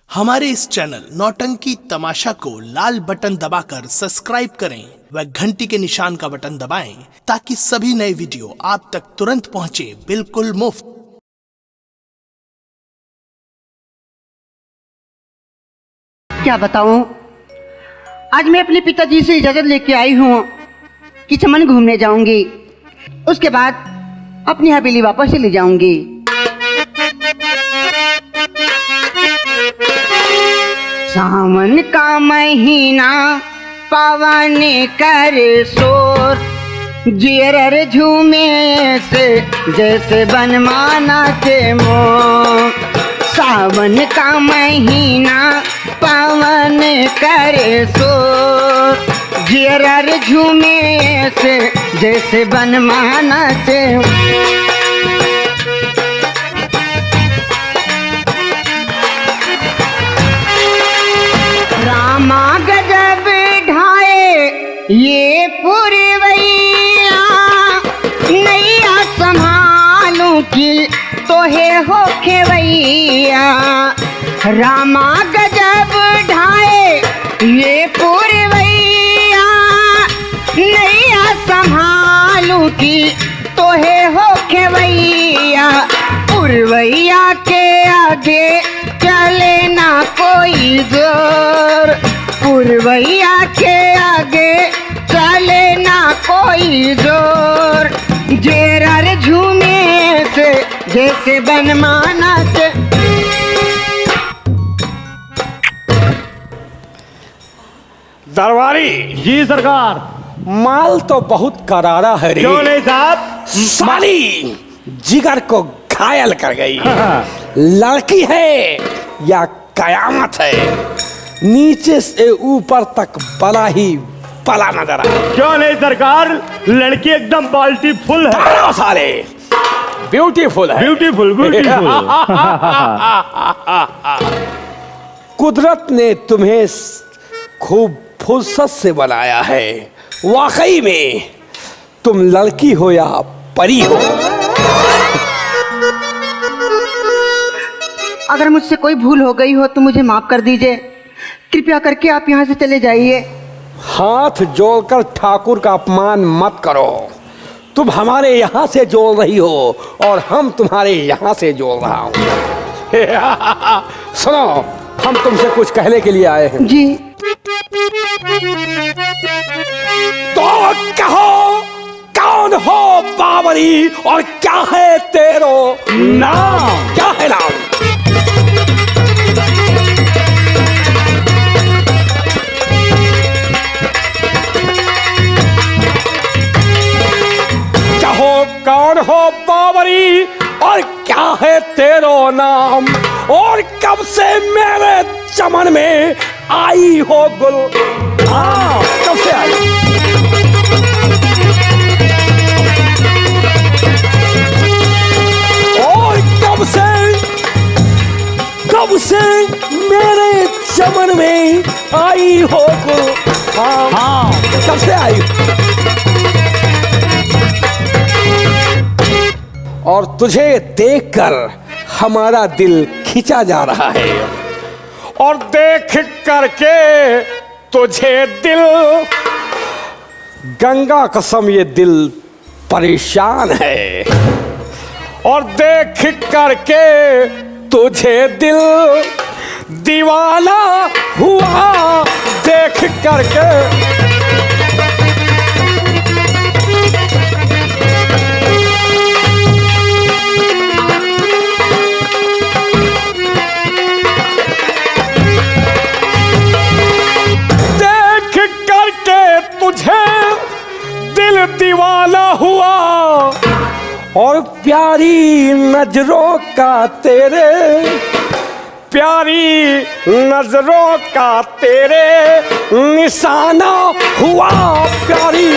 हमारे इस चैनल नौटंकी तमाशा को लाल बटन दबाकर सब्सक्राइब करें व घंटी के निशान का बटन दबाएं ताकि सभी नए वीडियो आप तक तुरंत पहुंचे बिल्कुल मुफ्त। क्या बताऊं, आज मैं अपने पिताजी से इजाजत लेके आई हूं कि चमन घूमने जाऊंगी, उसके बाद अपनी हवेली वापस चली जाऊंगी। सावन का महीना पवन कर शोर, जियर झूमे से जैसे बनमाना के मोर। सावन का महीना पवन कर शोर, जियर झूमे से जैसे बनमाना के। रामा गजब ढाए ये पुरवैया, नैया संभालूं कि तोहे हो खेवैया। रामा गजब ढाए ये पुरवैया, नैया संभालूं कि तोहे हो खेवैया। पुरवैया के आगे चले ना कोई जोर, पुरवैया के आगे चले ना कोई जोर। जेरर झूमे से जैसे बनमाना से। दरबारी जी सरकार। माल तो बहुत करारा है रे। क्यों नहीं साहब? साली जिगर को घायल कर गई। लड़की है या कयामत है, नीचे से ऊपर तक बला ही बला नजर आए। क्यों नहीं सरकार, लड़की एकदम बाल्टी फुल है। साले ब्यूटीफुल है। Beautiful beautiful. कुदरत ने तुम्हें खूब फुर्सत से बनाया है। वाकई में तुम लड़की हो या परी हो। अगर मुझसे कोई भूल हो गई हो तो मुझे माफ कर दीजिए। कृपया करके आप यहाँ से चले जाइए। हाथ जोड़कर ठाकुर का अपमान मत करो। तुम हमारे यहाँ से जोड़ रही हो और हम तुम्हारे यहाँ से जोड़ रहा हूँ। सुनो, हम तुमसे कुछ कहने के लिए आए हैं। जी। तो कहो, कौन हो बाबरी और क्या है तेरो नाम? क्या है नाम? कहो, कौन हो बाबरी और क्या है तेरो नाम? और कब से मेरे चमन में आई हो गुल? हाँ, कब से आई? और कब से मेरे चमन में आई हो गुल? हाँ, कब से आई? और तुझे देखकर हमारा दिल खिंचा जा रहा है, और देख करके तुझे दिल, गंगा कसम ये दिल परेशान है। और देख करके तुझे दिल दीवाना हुआ, देख करके। दीवाना हुआ और प्यारी नजरों का तेरे, प्यारी नजरों का तेरे निशाना हुआ। प्यारी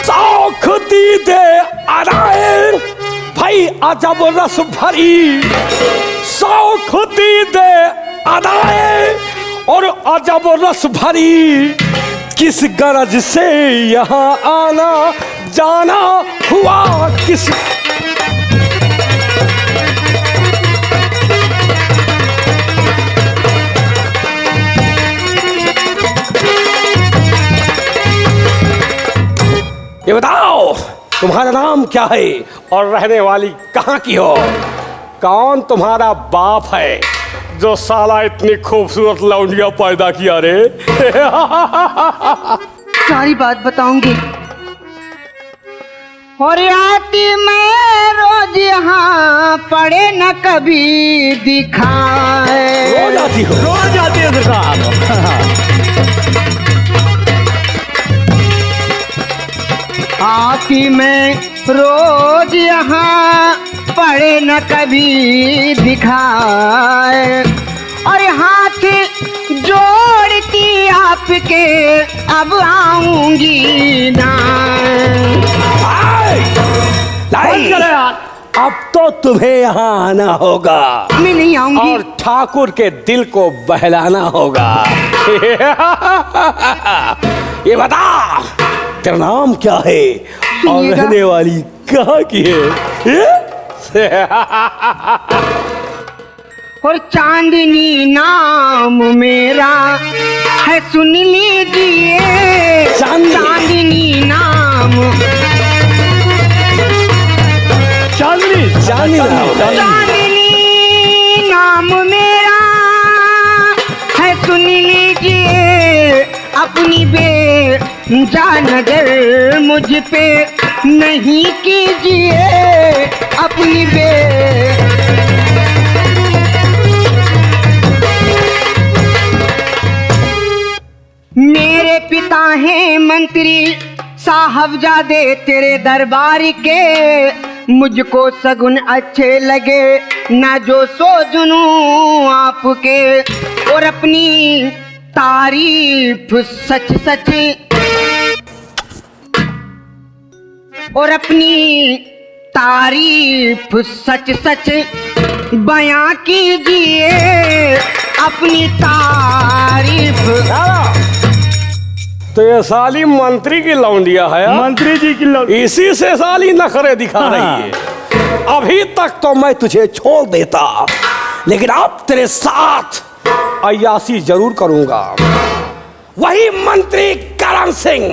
शौख दीदे अराए भाई अजब रस भरी, शौख दीदे अदाए और अजब रस भरी किस गरज से यहाँ आना जाना हुआ किस। ये बताओ तुम्हारा नाम क्या है और रहने वाली कहाँ की हो? कौन तुम्हारा बाप है जो साला इतनी खूबसूरत लौंडिया पैदा किया रे? सारी बात बताऊंगी। और आती मैं रोज यहाँ पढ़े न कभी दिखाए। रोज आती हो? रोज आती है सरकार। आती मैं रोज यहाँ पढ़े न कभी दिखाए। और हाथ जोड़ती आपके अब आऊंगी ना। लाई, अब तो तुम्हें यहाँ आना होगा। मैं नहीं आऊंगी। और ठाकुर के दिल को बहलाना होगा। ये बता तेरा नाम क्या है और रहने वाली कहाँ की है? और चांदनी नाम मेरा है सुन लीजिए। चांदनी नाम। चांदनी चांदनी नाम मेरा है सुन लीजिए। अपनी बेजान नजर मुझ पे नहीं कीजिए। अपनी मेरे पिता हैं मंत्री साहबजादे तेरे दरबार के। मुझको सगुन अच्छे लगे ना जो सो जुनू आपके। और अपनी तारीफ सच सच और अपनी तारीफ सच सच बयां कीजिए। अपनी तारीफ। तो ये साली मंत्री की लौंडिया है। मंत्री जी की इसी से साली नखरे दिखा रही है। अभी तक तो मैं तुझे छोड़ देता, लेकिन अब तेरे साथ अय्यासी जरूर करूंगा। वही मंत्री करण सिंह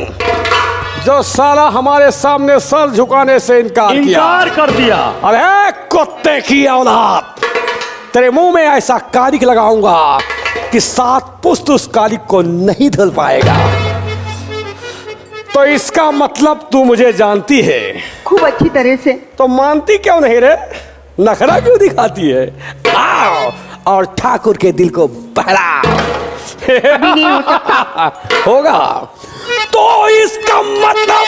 जो साला हमारे सामने सर झुकाने से इनकार कर दिया। अरे कुत्ते की औलाद, तेरे मुंह में ऐसा कालिक लगाऊंगा कि 7 पुश्त उस कालिक को नहीं धुल पाएगा। तो इसका मतलब तू मुझे जानती है खूब अच्छी तरह से। तो मानती क्यों नहीं रे? नखरा क्यों दिखाती है? आओ और ठाकुर के दिल को बहलाओ। नहीं हो सकता। होगा। तो इसका मतलब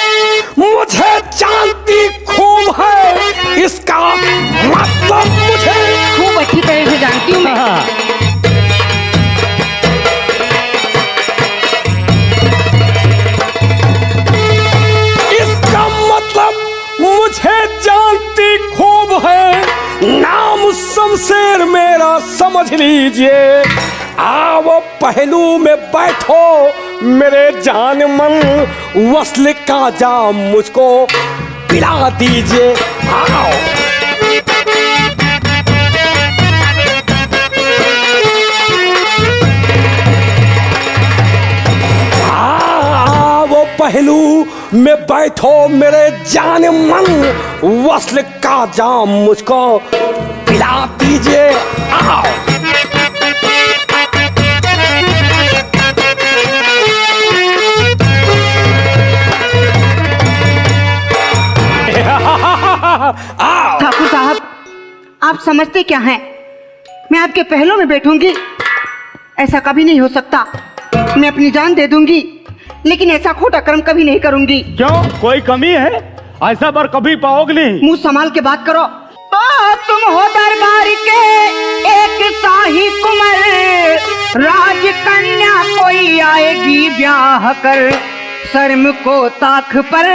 मुझे जानती खूब है। इसका मतलब मुझे खूब अच्छी तरह से जानती हूँ मैं। इसका मतलब मुझे जानती खूब है। नाम शमशेर मेरा समझ लीजिए। आओ पहलू में बैठो मेरे जान मन। वस्ल का जाम मुझको पिला दीजिए। आओ आओ पहलू में बैठो मेरे जान मन। वस्ल का जाम मुझको पिला दीजिए। आओ ठाकुर साहब, आप समझते क्या हैं? मैं आपके पहलों में बैठूंगी? ऐसा कभी नहीं हो सकता। मैं अपनी जान दे दूंगी, लेकिन ऐसा खोटा कर्म कभी नहीं करूंगी। क्यों, कोई कमी है? ऐसा बार कभी पाओगे नहीं। मुंह संभाल के बात करो। तुम हो दरबार के एक शाही कुंवर। राजकन्या कोई आएगी ब्याह कर। शर्म को ताख पर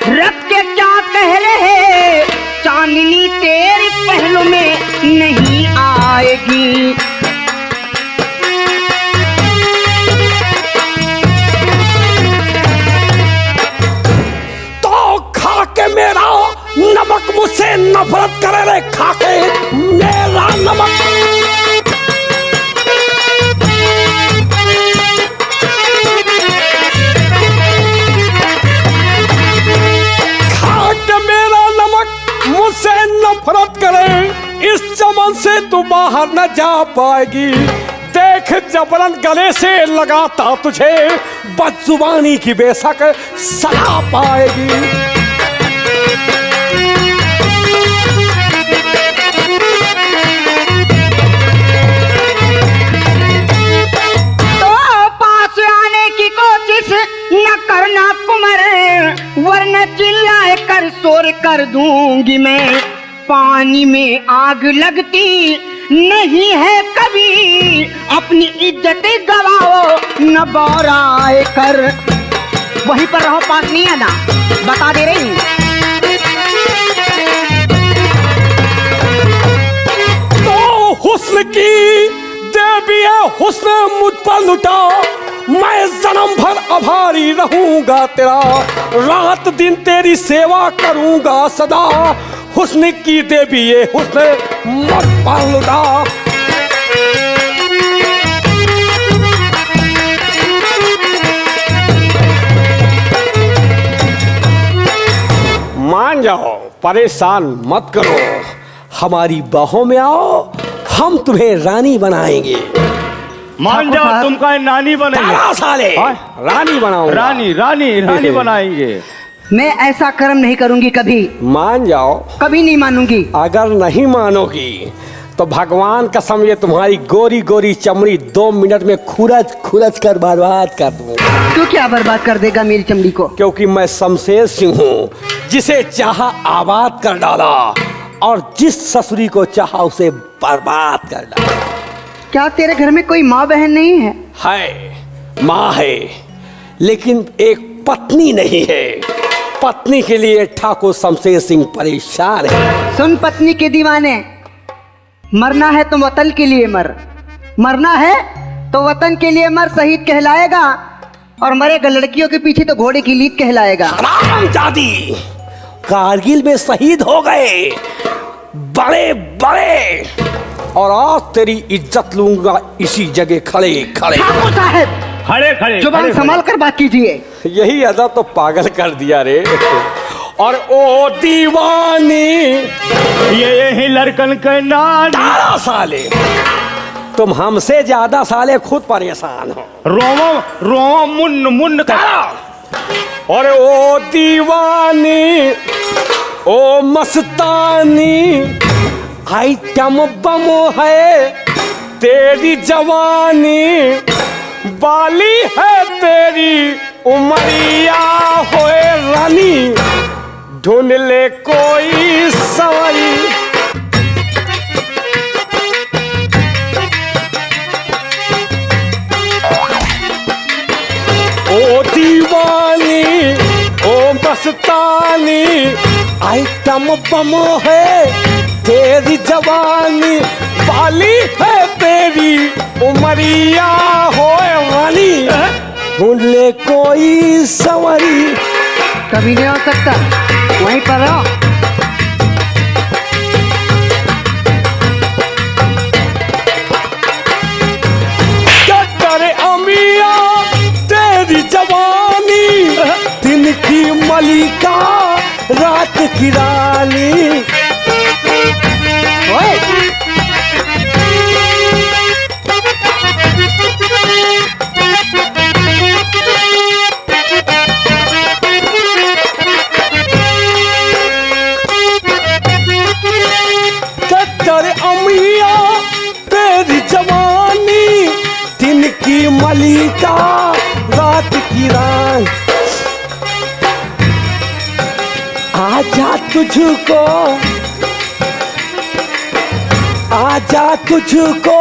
रख के क्या कह रहे? चांदनी तेरे पहलू में नहीं आएगी। तू बाहर न जा पाएगी। देख जबरन गले से लगाता तुझे, बदजुबानी की बेशक सजा पाएगी। तो पास आने की कोशिश न करना कुंवर, वरना चिल्लाए कर शोर कर दूंगी मैं। पानी में आग लगती नहीं है कभी, अपनी इज्जत गवाओ न बौराए कर। वहीं पर रहो, पास नहीं आना, बता दे रही हूँ। तो हुस्न की देवी हुस्न मुझ पर लुटा, मैं जन्म भर आभारी रहूंगा तेरा। रात दिन तेरी सेवा करूंगा सदा, हुस्न की देवी ये हुस्न मुझ पर लुटा। मान जाओ, परेशान मत करो, हमारी बाहों में आओ, हम तुम्हें रानी बनाएंगे। मान जाओ, तुम का नानी बनेंगे। साले रानी बनाओ। रानी रानी रानी बनाएंगे। मैं ऐसा कर्म नहीं करूंगी कभी। मान जाओ। कभी नहीं मानूंगी। अगर नहीं मानोगी तो भगवान कसम ये तुम्हारी गोरी गोरी चमड़ी 2 मिनट में खुरच खुरच कर बर्बाद कर दूंगा। तू क्या बर्बाद कर देगा मेरी चमड़ी को? क्योंकि मैं शमशेर सिंह हूँ, जिसे चाहा आबाद कर डाला और जिस ससुरी को चाहा उसे बर्बाद कर डाला। क्या तेरे घर में कोई माँ बहन नहीं है? है, माँ है, लेकिन एक पत्नी नहीं है। पत्नी के लिए ठाकुर शमशेर सिंह परेशान है। सुन पत्नी के दीवाने, मरना है तो वतन के लिए मर, मरना है तो वतन के लिए मर, शहीद कहलाएगा। और मरेगा लड़कियों के पीछे तो घोड़े की लीद कहलाएगा। हरामजादी, कारगिल में शहीद हो गए बड़े बड़े, और आज तेरी इज्जत लूंगा इसी जगह खड़े खड़े। ठाकुर साहब, खड़े खड़े जुबान संभाल कर बात कीजिए। यही अदा तो पागल कर दिया रे। और ओ दीवानी, ये यही लड़कन के नानी। 18 साले, तुम हमसे ज्यादा साले खुद परेशान हो। रोमो रोमो मुन्न मुन्न और ओ दीवानी, ओ मस्तानी, आइटम बम है तेरी जवानी, बाली है तेरी उमरिया होए रानी, ढूंढ ले कोई सवारी। ओ दीवानी, ओ मस्तानी, आइटम बम है तेरी जवानी, बाली है तेरी उमरिया होए वाली, ढूंढ ले कोई सवारी। कभी नहीं हो सकता, वहीं पर रहो। डरे अमिया तेरी जवानी, दिन की मलिका रात की रानी। डरे अमिया तेरी जवानी, दिन की मलिका रात की रानी। आजा तुझको, आजा तुझको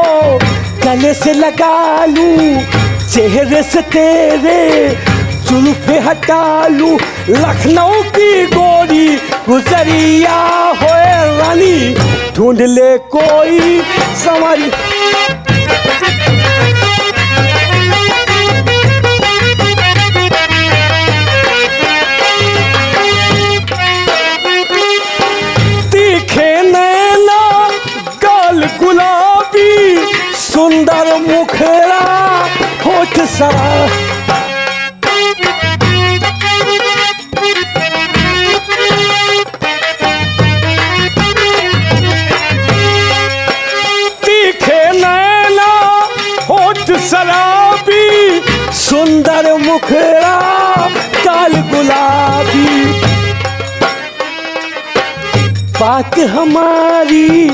गले से लगा लूं, चेहरे से तेरे जुल्फे हटा लूं, लखनऊ की गोरी गुजरिया होए रानी, ढूंढ ले कोई सवारी। तीखे नैना गाल गुलाबी, सुंदर मुखड़ा होठ सरा। बात हमारी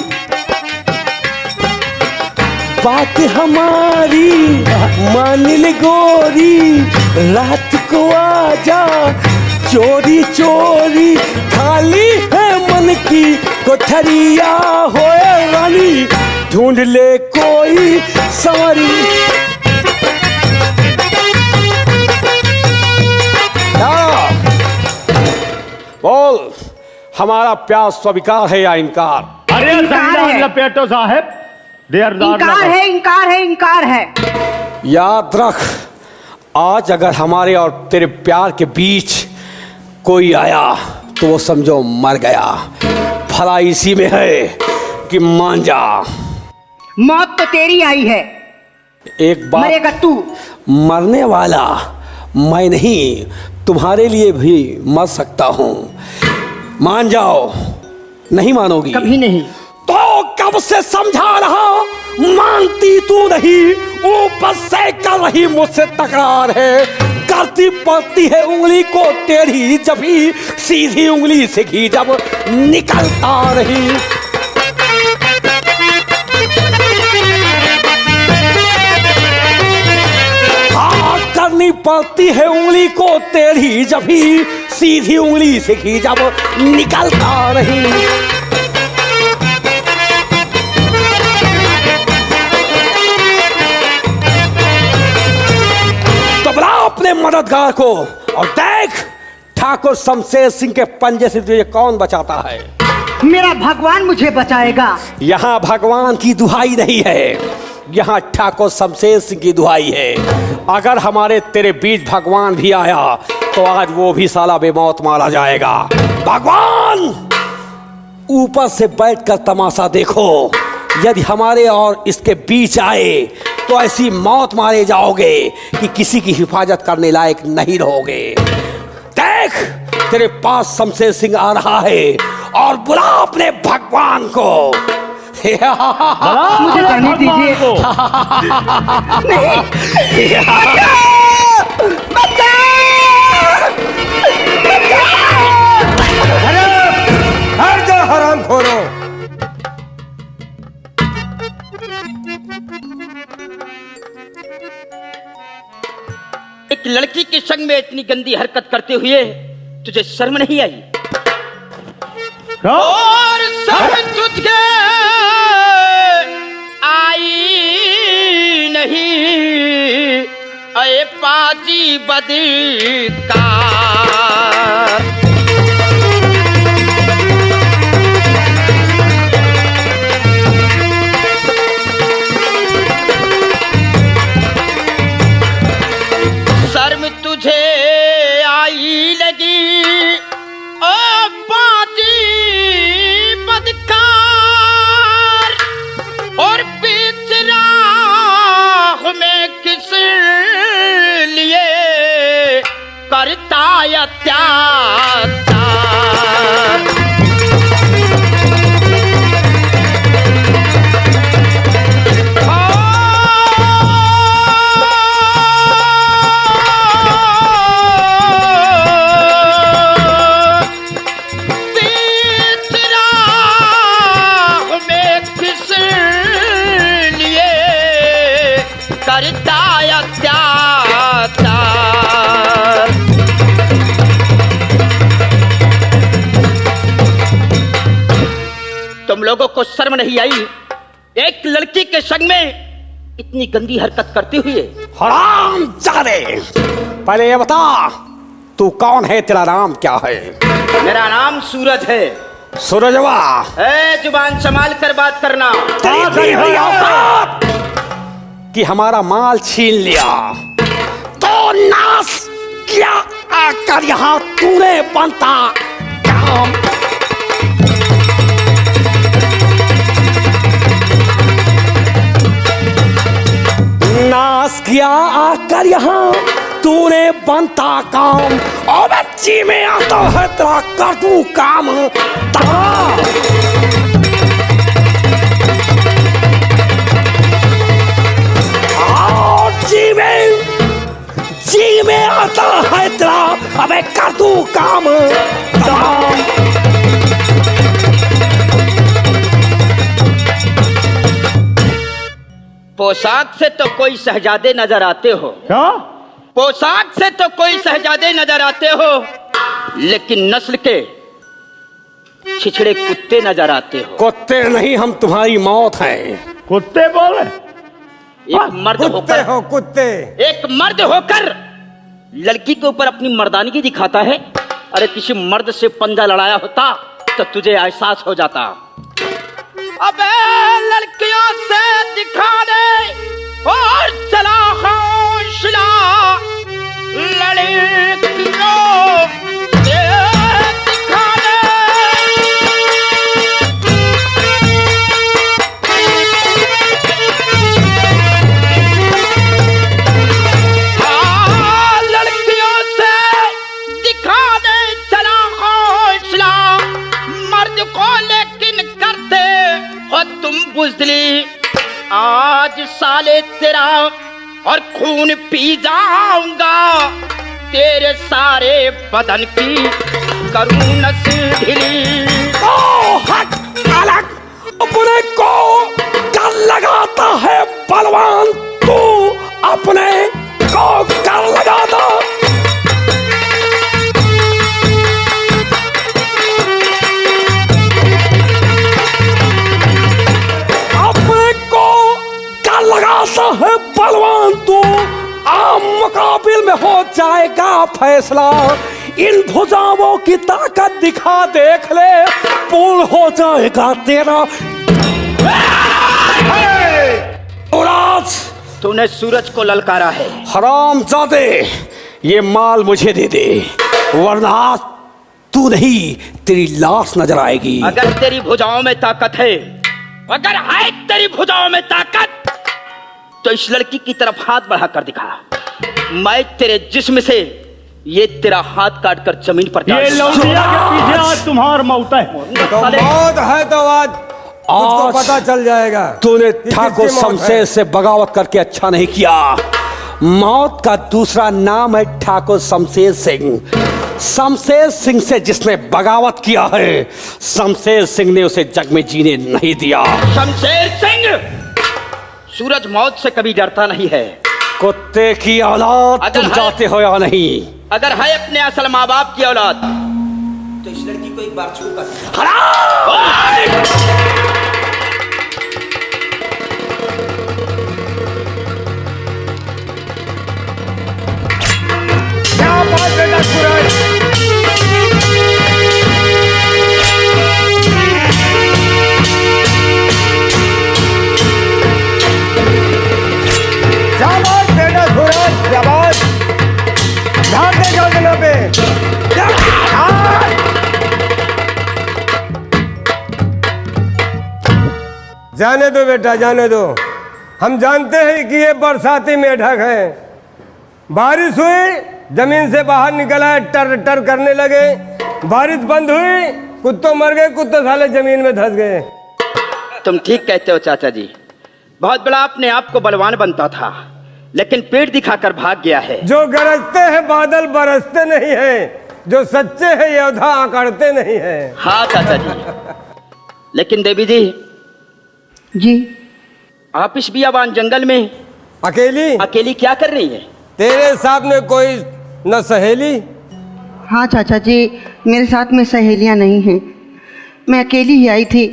मान ले गोरी, रात को आजा चोरी चोरी, खाली है मन की कोठरिया होए रानी, ढूंढ ले कोई सवारी। बोल, हमारा प्यार स्वीकार है या इनकार? अरे इनकार है। लपेटो साहब, इनकार है। याद रख, आज अगर हमारे और तेरे प्यार के बीच कोई आया तो वो समझो मर गया। भला इसी में है कि मान जा। मौत तो तेरी आई है, एक बात, मरेगा तू। मरने वाला मैं नहीं, तुम्हारे लिए भी मर सकता हूँ। मान जाओ। नहीं मानोगी? कभी नहीं। तो कब से समझा रहा, मानती तू नहीं, ऊपर से कर रही मुझसे तकरार है। करती पड़ती है उंगली को टेढ़ी, जब भी सीधी उंगली से घी जब निकलता नहीं। करनी पड़ती है उंगली को टेढ़ी, जब भी सीधी उंगली से घी जब निकलता नहीं। तो बुला अपने मददगार को और देख, ठाकुर शमशेर सिंह के पंजे से तुझे कौन बचाता है? मेरा भगवान मुझे बचाएगा। यहाँ भगवान की दुहाई नहीं है, यहाँ ठाकुर शमशेर सिंह की दुहाई है। अगर हमारे तेरे बीच भगवान भी आया तो आज वो भी साला बेमौत मारा जाएगा। भगवान, ऊपर से बैठकर तमाशा देखो। यदि हमारे और इसके बीच आए तो ऐसी मौत मारे जाओगे कि किसी की हिफाजत करने लायक नहीं रहोगे। देख, तेरे पास शमशेर सिंह आ रहा है और बुला अपने भगवान को। मुझे करने दीजिए। हर जो हराम खोरो। एक लड़की के संग में इतनी गंदी हरकत करते हुए तुझे शर्म नहीं आई? और शर्म तुझे आई नहीं, अये पाजी बदकार। शर्म तुझे आई लगी, ओ पाजी बदकार, और बीच राह में किस लिए करता अत्याचार। तुम लोगों को शर्म नहीं आई एक लड़की के संग में इतनी गंदी हरकत करते हुए? हरामजादे, पहले ये बता, तू कौन है? तेरा नाम क्या है? मेरा नाम सूरज है। सूरजवा, जुबान संभाल कर बात करना। तेरी औकात कि हमारा माल छीन लिया तो नाश किया आकर यहाँ तूने बनता काम। नाश किया आकर यहाँ तूने बनता काम, और बच्ची में आता है तेरा करतू काम। जी में आता है तेरा अबे करतू काम तमाम। पोशाक से तो कोई शहजादे नजर आते हो, क्या? पोशाक से तो कोई शहजादे नजर आते हो, लेकिन नस्ल के छिछड़े कुत्ते नजर आते हो। कुत्ते नहीं, हम तुम्हारी मौत हैं। कुत्ते बोले? एक मर्द होकर कुत्ते एक मर्द होकर लड़की के ऊपर अपनी मर्दानगी दिखाता है। अरे किसी मर्द से पंजा लड़ाया होता तो तुझे एहसास हो जाता। अबे लड़कियों से दिखाने और चला हौसला, लड़कियों से दिखाने। हाँ, लड़कियों से दिखाने चला हौसला, मर्द को लेकिन करते हो तुम बुज़दिली। आज साले तेरा और खून पी जाऊंगा, तेरे सारे बदन की करूं नस्ल ढीली। ओ हट अलग, अपने को कर लगाता है बलवान, तू अपने को कर लगाता। अपने को कर लगाता है बलवान, तू आम मुकाबिल में हो जाएगा फैसला। इन भुजाओं की ताकत दिखा, देख ले, पूर्ण हो जाएगा तेरा। तूने सूरज को ललकारा है। हरामजादे, ये माल मुझे दे दे, वरना तू नहीं, तेरी लाश नजर आएगी। अगर तेरी भुजाओं में ताकत है, अगर है तेरी भुजाओं में ताकत, तो इस लड़की की तरफ हाथ बढ़ाकर दिखा। मैं तेरे जिस्म से ये तेरा हाथ काटकर जमीन पर डाल ये दूंगा। लौंडिया के पीछे आज तुम्हार मौत है। तो मौत है तो आज तुझको पता चल जाएगा। तूने कि ठाकुर किसकी मौत शमशेर है। से बगावत करके अच्छा नहीं किया। मौत का दूसरा नाम है ठाकुर शमशेर सिंह। शमशेर सिंह से जिसने बगावत किया है, शमशेर सिंह ने उसे जग में जीने नहीं दिया। शमशेर सिंह, सूरज मौत से कभी डरता नहीं है। कुत्ते की औलाद, अगर तुम है- जाते हो या नहीं? अगर है अपने असल माँ बाप की औलाद, तो इस लड़की को एक बार छू कर क्या बात बेटा सूरज, शाबाश बेटा सूरज, शाबाश। ध्यान दे गर्दनों पे। जाने दो बेटा, जाने दो। हम जानते हैं कि ये बरसाती मेढक है। बारिश हुई, जमीन से बाहर निकल आए, टर टर करने लगे। बारिश बंद हुई, कुत्ते मर गए, कुत्ते साले जमीन में धंस गए। तुम ठीक कहते हो चाचा जी। बहुत बड़ा अपने आप को बलवान बनता था, लेकिन पेट दिखाकर भाग गया है। जो गरजते हैं बादल बरसते नहीं हैं, जो सच्चे हैं योद्धा आकड़ते नहीं हैं। हाँ चाचा जी। लेकिन देवी जी, जी आप इस बियाबान जंगल में अकेली? अकेली क्या कर रही है? तेरे सामने कोई न सहेली? हाँ चाचा जी, मेरे साथ में सहेलियाँ नहीं हैं, मैं अकेली ही आई थी।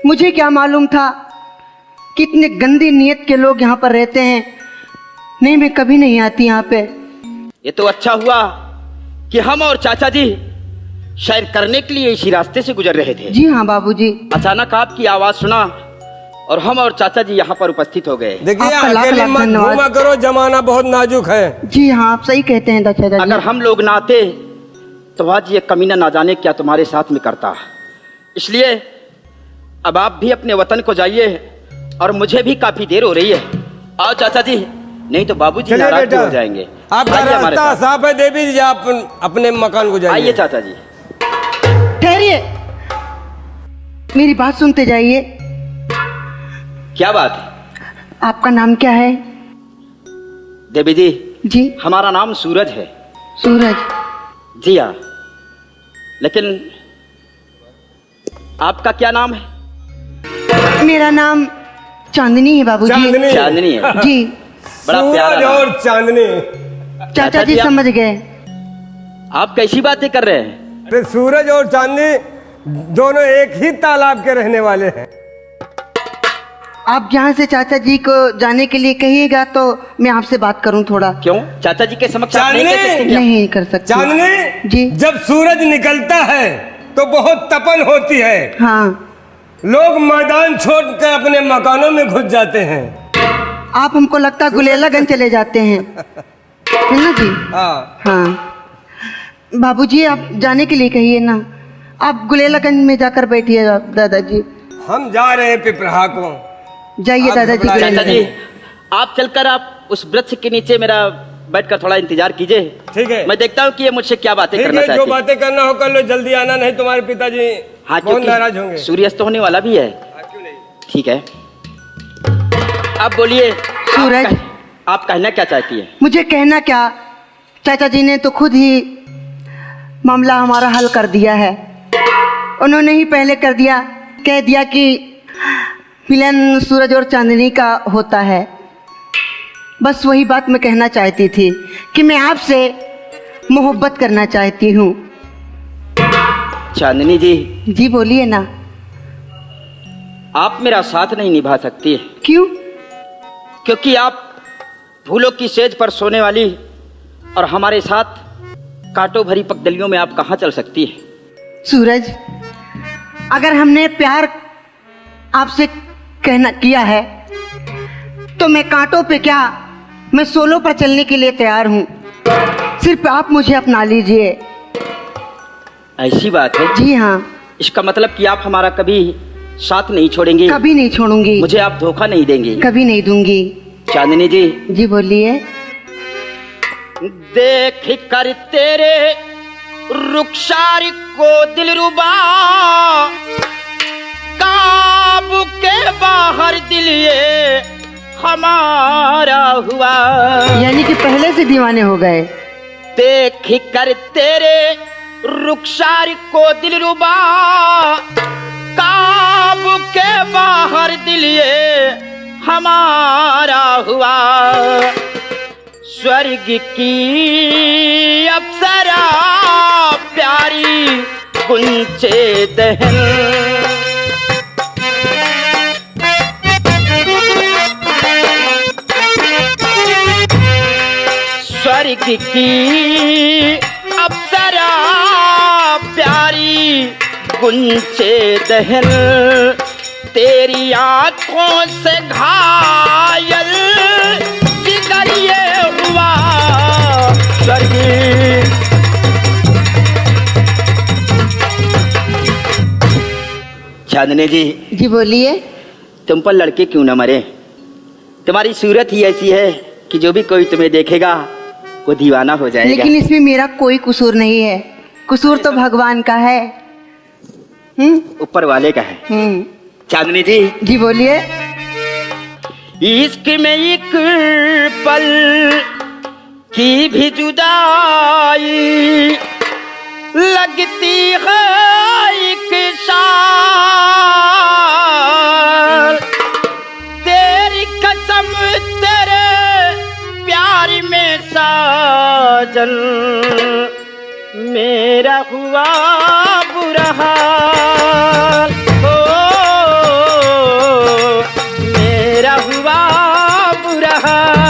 मुझे क्या मालूम था कितने गंदी नीयत के लोग यहाँ पर रहते हैं। नहीं, मैं कभी नहीं आती यहाँ पे। ये तो अच्छा हुआ कि हम और चाचा जी सैर करने के लिए इसी रास्ते से गुजर रहे थे। जी हाँ बाबूजी। अचानक आपकी आवाज सुना और हम और चाचा जी यहाँ पर उपस्थित हो गए। देखिए, आपका लाख अकेले लाख मत धन्यवाद। घूमा करो, जमाना बहुत नाजुक है। जी हाँ, आप सही कहते हैं चाचा जी। अगर हम लोग ना आते तो आज ये कमीना ना जाने क्या तुम्हारे साथ में करता। इसलिए अब आप भी अपने वतन को जाइए और मुझे भी काफी देर हो रही है। आओ चाचा जी, नहीं तो बाबूजी चलिए नाराज भी बेटा, हो जाएंगे। आपका आइए हमारे रास्ता साथ। साफ है। देवी जी, आप अपने मकान को आइए जाइए। चाचा जी। ठहरिए, मेरी बात सुनते जाइए। क्या बात है आपका नाम क्या है? देवी जी? जी हमारा नाम सूरज है। सूरज। जी हाँ, लेकिन आपका क्या नाम है? मेरा नाम चांदनी है बाबूजी। चांदनी। चांदनी है। जी बड़ा प्यारा सूरज नाम। और चांदनी। चाचा जी आप- समझ गए। आप कैसी बातें कर रहे हैं? अरे सूरज और चांदनी दोनों एक ही तालाब के रहने वाले हैं। आप यहाँ से चाचा जी को जाने के लिए कहिएगा तो मैं आपसे बात करूँ थोड़ा। क्यों चाचा जी के समक्ष आप नहीं चांदनी! कह सकते क्या? नहीं कर सकती। चांदनी जी। जब सूरज निकलता है तो बहुत तपन होती है, हाँ लोग मैदान छोड़कर अपने मकानों में घुस जाते हैं। आप हमको लगता है गुलेलागंज चले जाते हैं, है ना जी? हाँ हाँ बाबूजी आप जाने के लिए कहिए ना, आप गुलेलागंज में जाकर बैठिए दादाजी। हम जा रहे हैं पिपराहा को। जाइए आप दादाजी घबराइए। चाचा जी गुलेलागंज। आप चलकर आप उस वृक्ष के नीचे मेरा बैठकर थोड़ा इंतजार कीजिए। ठीक है। मैं देखता हूँ कि ये मुझसे क्या बातें ठीक करना है, जो चाहती है। बातें करना हो कर लो, जल्दी आना, नहीं तुम्हारे पिताजी हाँ बहुत नाराज होंगे। क्योंकि सूर्यास्त होने वाला भी है। हाँ, क्यों नहीं? ठीक है आप बोलिए। सूरज। आप कहना क्या चाहती है? मुझे कहना क्या, चाचा जी ने तो खुद ही मामला हमारा हल कर दिया है। उन्होंने ही पहले कर दिया, कह दिया कि मिलन सूरज और चांदनी का होता है। बस वही बात मैं कहना चाहती थी कि मैं आपसे मोहब्बत करना चाहती हूँ। चांदनी जी जी बोलिए ना। आप मेरा साथ नहीं निभा सकती है, क्यों? क्योंकि आप फूलों की सेज पर सोने वाली और हमारे साथ कांटों भरी पगडलियों में आप कहाँ चल सकती है? सूरज, अगर हमने प्यार आपसे कहना किया है तो मैं कांटों पे क्या, मैं सोलों पर चलने के लिए तैयार हूँ। सिर्फ आप मुझे अपना लीजिए। ऐसी बात है? जी हाँ, इसका मतलब कि आप हमारा कभी साथ नहीं छोड़ेंगे? कभी नहीं छोड़ूंगी। मुझे आप धोखा नहीं देंगे? कभी नहीं दूंगी। चांदनी जी जी बोलिए। देख कर तेरे रुखसार को दिलरुबा, काबू के बाहर दिल ये हमारा हुआ। यानी कि पहले से दीवाने हो गए। देख कर तेरे रुखसार को दिलरुबा, काबू के बाहर दिल ये हमारा हुआ। स्वर्ग की अप्सरा प्यारी गुंचे दहन, स्वर्ग की अप्सरा प्यारी गुंचे दहन, तेरी आंखों से घायल जिगर ये हुआ। स्वर्ग चांदनी जी जी बोलिए। तुम पर लड़के क्यों न मरे? तुम्हारी सूरत ही ऐसी है कि जो भी कोई तुम्हें देखेगा वो दीवाना हो जाएगा। लेकिन इसमें मेरा कोई कसूर नहीं है, कसूर तो भगवान का है। ऊपर वाले का है। चांदनी जी जी बोलिए। इश्क में एक पल की भी जुदाई लगती है एक साल, तेरी कसम तेरे प्यार में साजन मेरा हुआ बुरा हाल। ओ मेरा हुआ बुरा हाल।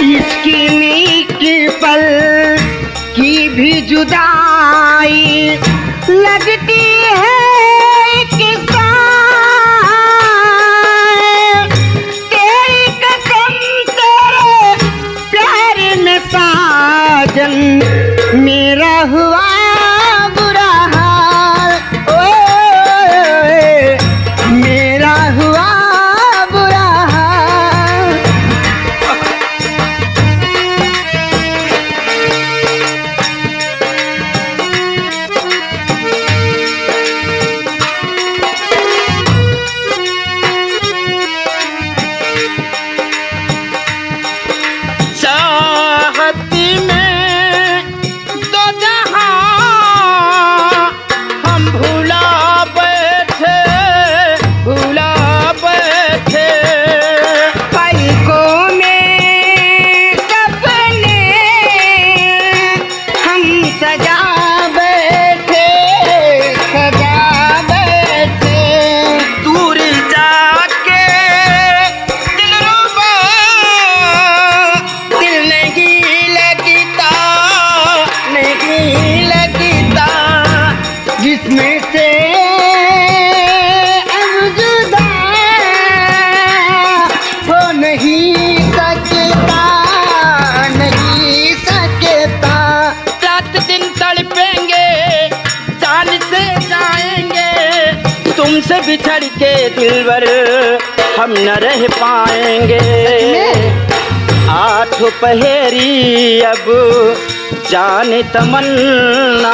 इसकी नीक पल की भी जुदाई लगती है एक साल, तुमसे बिछड़ के दिलबर हम न रह पाएंगे। आठ पहेरी अब जाने तमन्ना